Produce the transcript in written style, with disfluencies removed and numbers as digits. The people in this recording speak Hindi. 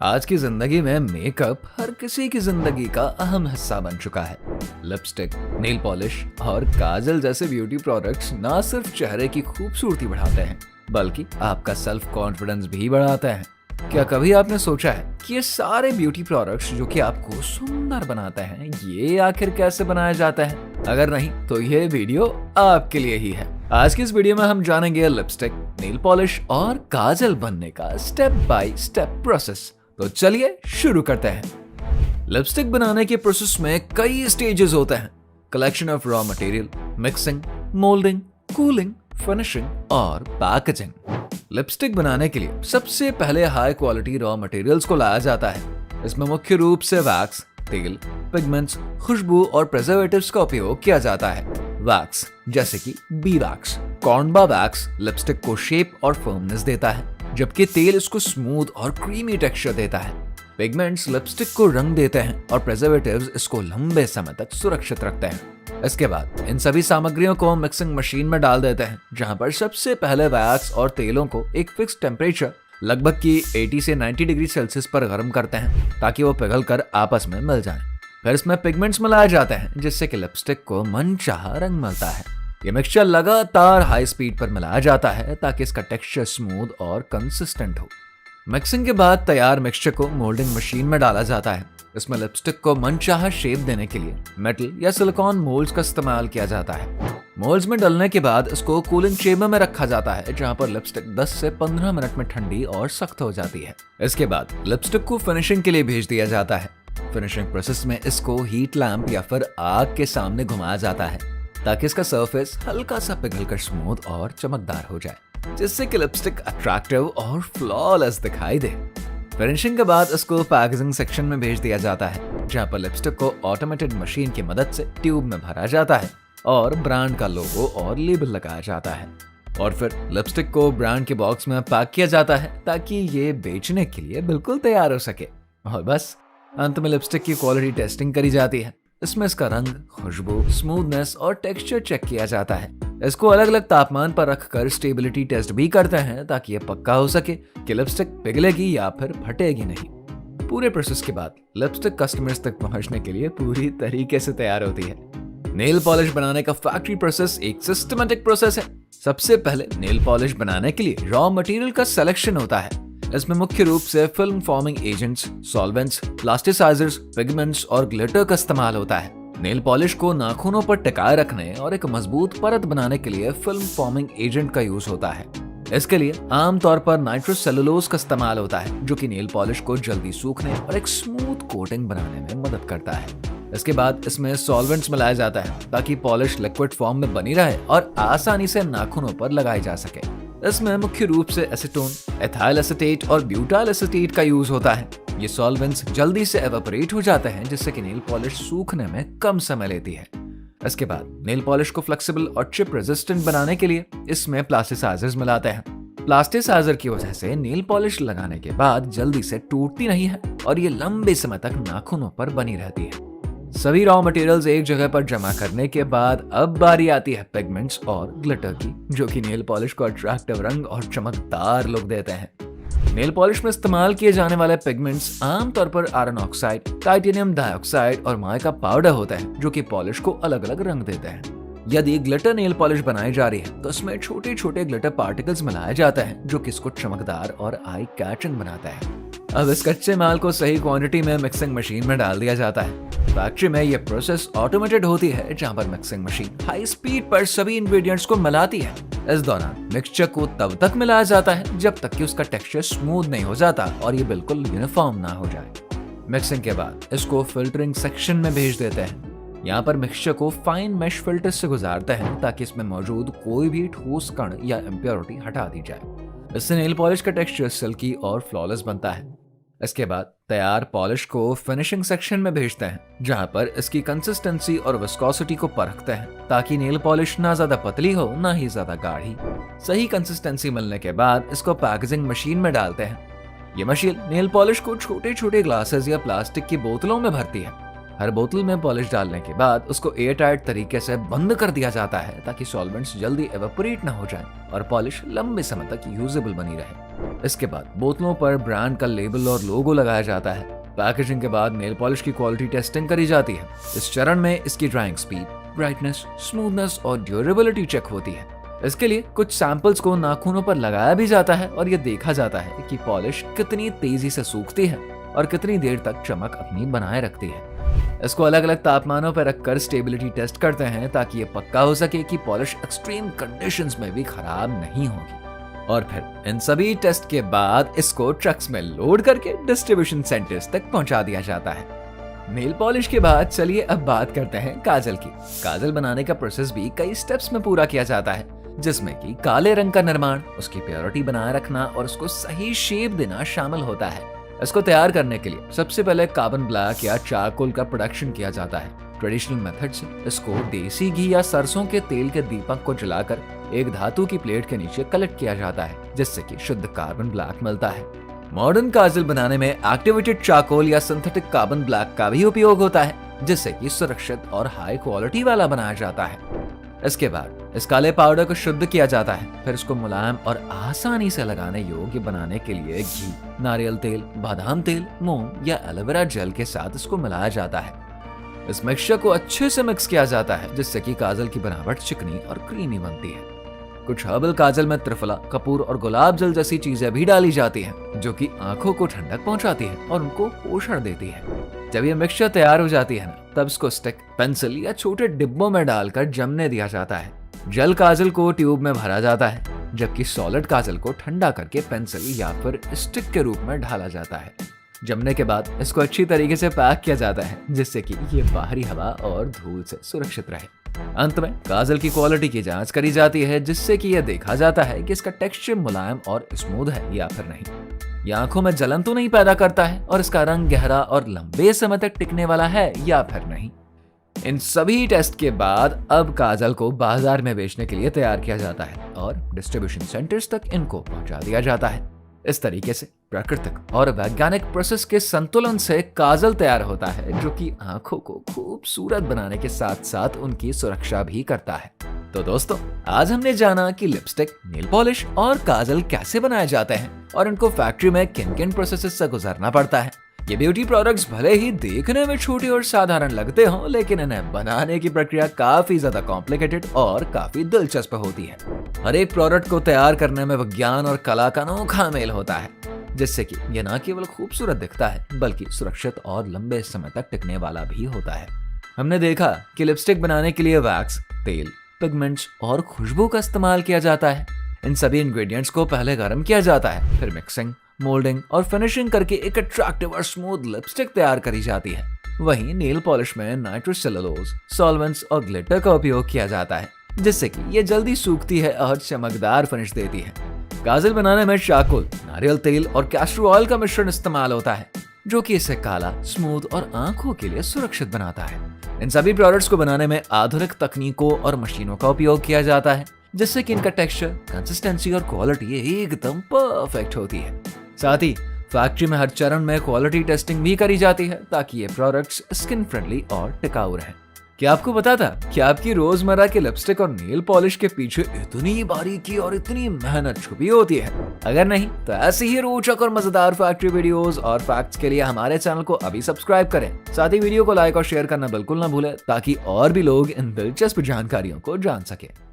आज की जिंदगी में मेकअप हर किसी की जिंदगी का अहम हिस्सा बन चुका है। लिपस्टिक, नेल पॉलिश और काजल जैसे ब्यूटी प्रोडक्ट्स न सिर्फ चेहरे की खूबसूरती बढ़ाते हैं बल्कि आपका सेल्फ कॉन्फिडेंस भी बढ़ाते हैं। क्या कभी आपने सोचा है कि ये सारे ब्यूटी प्रोडक्ट्स जो कि आपको सुंदर बनाते हैं, ये आखिर कैसे बनाया जाता है? अगर नहीं तो ये वीडियो आपके लिए ही है। आज की इस वीडियो में हम जानेंगे लिपस्टिक, नेल पॉलिश और काजल बनने का स्टेप बाय स्टेप प्रोसेस। तो चलिए शुरू करते हैं। लिपस्टिक बनाने के प्रोसेस में कई स्टेजेस होते हैं। Collection of raw material, mixing, moulding, cooling, finishing और पैकेजिंग। लिपस्टिक बनाने के लिए सबसे पहले हाई क्वालिटी रॉ मटेरियल्स को लाया जाता है। इसमें मुख्य रूप से वैक्स, तेल, पिगमेंट्स, खुशबू और प्रिजर्वेटिव्स का उपयोग किया जाता है। वैक्स जैसे कि बी वैक्स, कॉर्नबा वैक्स लिपस्टिक को शेप और फर्मनेस देता है, जबकि तेल इसको स्मूथ और क्रीमी टेक्सचर देता है। पिगमेंट्स लिपस्टिक को रंग देते हैं और प्रिजर्वेटिव्स इसको लंबे समय तक सुरक्षित रखते हैं। इसके बाद इन सभी सामग्रियों को मिक्सिंग मशीन में डाल देते हैं, जहां पर सबसे पहले वैक्स और तेलों को एक फिक्स टेम्परेचर लगभग की 80 से 90 डिग्री सेल्सियस पर गर्म करते हैं ताकि वो पिघलकर आपस में मिल जाएं। फिर इसमें पिगमेंट्स मिलाए जाते हैं जिससे कि लिपस्टिक को मनचाहा रंग मिलता है। ये मिक्सचर लगातार हाई स्पीड पर मिलाया जाता है ताकि इसका टेक्सचर स्मूथ और कंसिस्टेंट हो। मिक्सिंग के बाद तैयार मिक्सचर को मोल्डिंग मशीन में डाला जाता है। इसमें लिपस्टिक को मनचाहा शेप देने के लिए मेटल या सिलिकॉन मोल्ड्स का इस्तेमाल किया जाता है। मोल्ड्स में डलने के बाद इसको कूलिंग चेंबर में रखा जाता है, जहां पर लिपस्टिक 10 से 15 मिनट में ठंडी और सख्त हो जाती है। इसके बाद लिपस्टिक को फिनिशिंग के लिए भेज दिया जाता है। फिनिशिंग प्रोसेस में इसको हीट लैंप या फिर आग के सामने घुमाया जाता है ताकि इसका सरफेस हल्का सा पिघलकर स्मूथ और चमकदार हो जाए, जिससे कि लिपस्टिक अट्रैक्टिव और फ्लॉलेस दिखाई दे। फिनिशिंग के बाद इसको पैकेजिंग सेक्शन में भेज दिया जाता है, जहां पर लिपस्टिक को ऑटोमेटेड मशीन की मदद से ट्यूब में भरा जाता है और ब्रांड का लोगो और लेबल लगाया जाता है। और फिर लिपस्टिक को ब्रांड के बॉक्स में पैक किया जाता है ताकि ये बेचने के लिए बिल्कुल तैयार हो सके। और बस अंत में लिपस्टिक की क्वालिटी टेस्टिंग करी जाती है। इसमें इसका रंग, खुशबू, स्मूथनेस और टेक्सचर चेक किया जाता है। इसको अलग अलग तापमान पर रखकर स्टेबिलिटी टेस्ट भी करते हैं ताकि ये पक्का हो सके कि लिपस्टिक पिघलेगी या फिर फटेगी नहीं। पूरे प्रोसेस के बाद लिपस्टिक कस्टमर्स तक पहुंचने के लिए पूरी तरीके से तैयार होती है। नेल पॉलिश बनाने का फैक्ट्री प्रोसेस एक सिस्टमैटिक प्रोसेस है। सबसे पहले नेल पॉलिश बनाने के लिए रॉ मटेरियल का सिलेक्शन होता है। इसमें मुख्य रूप से film forming agents, solvents, plasticisers, pigments और ग्लिटर का इस्तेमाल होता है। नेल पॉलिश को नाखूनों पर टिकाए रखने और एक मजबूत परत बनाने के लिए फिल्म फॉर्मिंग एजेंट का यूज होता है। इसके लिए आमतौर पर नाइट्रोसेलुलोज का इस्तेमाल होता है, जो कि नेल पॉलिश को जल्दी सूखने और एक स्मूथ कोटिंग बनाने में मदद करता है। इसके बाद इसमें सॉल्वेंट्स मिलाया जाता है ताकि पॉलिश लिक्विड फॉर्म में बनी रहे और आसानी से नाखूनों पर लगाई जा सके। इसमें मुख्य रूप से एसीटोन, एथाइल एसीटेट और ब्यूटाइल एसीटेट का यूज होता है। ये सॉल्वेंट्स जल्दी से एवापोरेट हो जाते हैं, जिससे कि नेल पॉलिश सूखने में कम समय लेती है। इसके बाद नेल पॉलिश को फ्लेक्सिबल और चिप रेजिस्टेंट बनाने के लिए इसमें प्लास्टिसाइजर्स मिलाते हैं। प्लास्टिसाइजर की वजह से नेल पॉलिश लगाने के बाद जल्दी से टूटती नहीं है और ये लंबे समय तक नाखूनों पर बनी रहती है। सभी रॉ मटेरियल्स एक जगह पर जमा करने के बाद अब बारी आती है पिगमेंट्स और ग्लिटर की, जो कि नेल पॉलिश को अट्रैक्टिव रंग और चमकदार लुक देते हैं। नेल पॉलिश में इस्तेमाल किए जाने वाले पिगमेंट्स आमतौर पर आयरन ऑक्साइड, टाइटेनियम डाइऑक्साइड और माइका पाउडर होता है, जो कि पॉलिश को अलग अलग रंग देते हैं। यदि ग्लिटर नेल पॉलिश बनाई जा रही है तो इसमें छोटे छोटे ग्लिटर पार्टिकल्स मिलाए जाते हैं, जो कि इसको चमकदार और आई कैचिंग बनाता है। अब इस कच्चे माल को सही क्वांटिटी में मिक्सिंग मशीन में डाल दिया जाता है। फैक्ट्री में यह प्रोसेस ऑटोमेटेड होती है, जहां पर मिक्सिंग मशीन हाई स्पीड पर सभी इंग्रेडिएंट्स को मिलाती है। इस दौरान मिक्सचर को तब तक मिलाया जाता है जब तक कि उसका टेक्सचर स्मूथ नहीं हो जाता और ये बिल्कुल यूनिफॉर्म ना हो जाए। मिक्सिंग के बाद इसको फिल्टरिंग सेक्शन में भेज देते हैं। यहाँ पर मिक्सचर को फाइन मेश फिल्टर से गुजारते हैं ताकि इसमें मौजूद कोई भी ठोस कण या इम्प्योरिटी हटा दी जाए। इससे नेल पॉलिश का टेक्सचर सिल्की और फ्लॉलेस बनता है। इसके बाद तैयार पॉलिश को फिनिशिंग सेक्शन में भेजते हैं, जहां पर इसकी कंसिस्टेंसी और विस्कोसिटी को परखते हैं ताकि नेल पॉलिश ना ज्यादा पतली हो ना ही ज्यादा गाढ़ी। सही कंसिस्टेंसी मिलने के बाद इसको पैकेजिंग मशीन में डालते हैं। ये मशीन नेल पॉलिश को छोटे छोटे ग्लासेस या प्लास्टिक की बोतलों में भरती है। हर बोतल में पॉलिश डालने के बाद उसको एयर टाइट तरीके से बंद कर दिया जाता है ताकि सॉल्वेंट्स जल्दी एवापोरेट ना हो जाएं और पॉलिश लंबे समय तक यूजेबल बनी रहे। इसके बाद बोतलों पर ब्रांड का लेबल और लोगो लगाया जाता है। पैकेजिंग के बाद नेल पॉलिश की क्वालिटी टेस्टिंग करी जाती है। इस चरण में इसकी ड्राइंग स्पीड, ब्राइटनेस, स्मूथनेस और ड्यूरेबिलिटी चेक होती है। इसके लिए कुछ सैंपल्स को नाखूनों पर लगाया भी जाता है और यह देखा जाता है कि पॉलिश कितनी तेजी से सूखती है और कितनी देर तक चमक अपनी बनाए रखती है। इसको अलग अलग तापमानों पर रखकर स्टेबिलिटी टेस्ट करते हैं ताकि ये पक्का हो सके कि पॉलिश एक्सट्रीम कंडीशंस में भी खराब नहीं होगी। और फिर इन सभी टेस्ट के बाद इसको ट्रक्स में लोड करके डिस्ट्रीब्यूशन सेंटर्स तक पहुंचा दिया जाता है। नेल पॉलिश के बाद चलिए अब बात करते हैं काजल की। काजल बनाने का प्रोसेस भी कई स्टेप्स में पूरा किया जाता है, जिसमें कि काले रंग का निर्माण, उसकी प्योरिटी बनाए रखना और उसको सही शेप देना शामिल होता है। इसको तैयार करने के लिए सबसे पहले कार्बन ब्लैक या चारकोल का प्रोडक्शन किया जाता है। ट्रेडिशनल मेथड से इसको देसी घी या सरसों के तेल के दीपक को जलाकर एक धातु की प्लेट के नीचे कलेक्ट किया जाता है, जिससे कि शुद्ध कार्बन ब्लैक मिलता है। मॉडर्न काजल बनाने में एक्टिवेटेड चारकोल या सिंथेटिक कार्बन ब्लैक का भी उपयोग होता है, जिससे कि सुरक्षित और हाई क्वालिटी वाला बनाया जाता है। इसके बाद इस काले पाउडर को शुद्ध किया जाता है। फिर इसको मुलायम और आसानी से लगाने योग्य बनाने के लिए घी, नारियल तेल, बादाम तेल, मोम या एलोवेरा जेल के साथ इसको मिलाया जाता है। इस मिक्सचर को अच्छे से मिक्स किया जाता है, जिससे कि काजल की बनावट चिकनी और क्रीमी बनती है। कुछ हर्बल काजल में त्रिफला, कपूर और गुलाब जल जैसी चीजें भी डाली जाती हैं, जो कि आंखों को ठंडक पहुंचाती है और उनको पोषण देती है। जब ये मिक्सचर तैयार हो जाती है ना, तब इसको स्टिक, पेंसिल या छोटे डिब्बों में डालकर जमने दिया जाता है। जल काजल को ट्यूब में भरा जाता है, जबकि सॉलिड काजल को ठंडा करके पेंसिल या फिर स्टिक के रूप में ढाला जाता है। जमने के बाद इसको अच्छी तरीके से पैक किया जाता है, जिससे कि ये बाहरी हवा और धूल से सुरक्षित रहे। अंत में काजल की क्वालिटी की जांच करी जाती है, जिससे कि यह देखा जाता है कि इसका टेक्सचर मुलायम और स्मूथ है या फिर नहीं। ये आंखों में जलन तो नहीं पैदा करता है और इसका रंग गहरा और लंबे समय तक टिकने वाला है या फिर नहीं। इन सभी टेस्ट के बाद अब काजल को बाजार में बेचने के लिए तैयार किया जाता है और डिस्ट्रीब्यूशन सेंटर्स तक इनको पहुंचा दिया जाता है। इस तरीके से प्राकृतिक और वैज्ञानिक प्रोसेस के संतुलन से काजल तैयार होता है, जो कि आंखों को खूबसूरत बनाने के साथ साथ उनकी सुरक्षा भी करता है। तो दोस्तों, आज हमने जाना कि लिपस्टिक, नेल पॉलिश और काजल कैसे बनाए जाते हैं और इनको फैक्ट्री में किन किन प्रोसेसेस से गुजरना पड़ता है। ये ब्यूटी प्रोडक्ट्स भले ही देखने में छोटे और साधारण लगते हों, लेकिन इन्हें बनाने की प्रक्रिया काफी ज्यादा कॉम्प्लिकेटेड और काफी दिलचस्प होती है। हर एक प्रोडक्ट को तैयार करने में विज्ञान और कला का अनोखा मेल होता है, जिससे कि यह न केवल खूबसूरत दिखता है, बल्कि सुरक्षित और लंबे समय तक टिकने वाला भी होता है। हमने देखा कि लिपस्टिक बनाने के लिए वैक्स, तेल, पिगमेंट्स और खुशबू का इस्तेमाल किया जाता है। इन सभी इंग्रेडिएंट्स को पहले गर्म किया जाता है, फिर मिक्सिंग, मोल्डिंग और फिनिशिंग करके एक अट्रैक्टिव और स्मूथ लिपस्टिक तैयार करी जाती है। वहीं नेल पॉलिश में नाइट्रोसेलुलोज, सॉल्वेंट्स और ग्लिटर का उपयोग किया जाता है, जिससे कि ये जल्दी सूखती है और चमकदार फिनिश देती है। काजल बनाने में चारकोल, नारियल तेल और कैस्टर ऑयल का मिश्रण इस्तेमाल होता है, जो कि इसे काला, स्मूथ और आंखों के लिए सुरक्षित बनाता है। इन सभी प्रोडक्ट्स को बनाने में आधुनिक तकनीकों और मशीनों का उपयोग किया जाता है, जिससे कि इनका टेक्सचर, कंसिस्टेंसी और क्वालिटी एकदम परफेक्ट होती है। साथ ही फैक्ट्री में हर चरण में क्वालिटी टेस्टिंग भी करी जाती है, ताकि ये प्रोडक्ट्स स्किन फ्रेंडली और टिकाऊ रहें। क्या आपको पता था कि आपकी रोजमर्रा के लिपस्टिक और नेल पॉलिश के पीछे इतनी बारीकी और इतनी मेहनत छुपी होती है? अगर नहीं तो ऐसी ही रोचक और मजेदार फैक्ट्री वीडियोस और फैक्ट्स के लिए हमारे चैनल को अभी सब्सक्राइब करें। साथ ही वीडियो को लाइक और शेयर करना बिल्कुल ना भूलें, ताकि और भी लोग इन दिलचस्प जानकारियों को जान सके।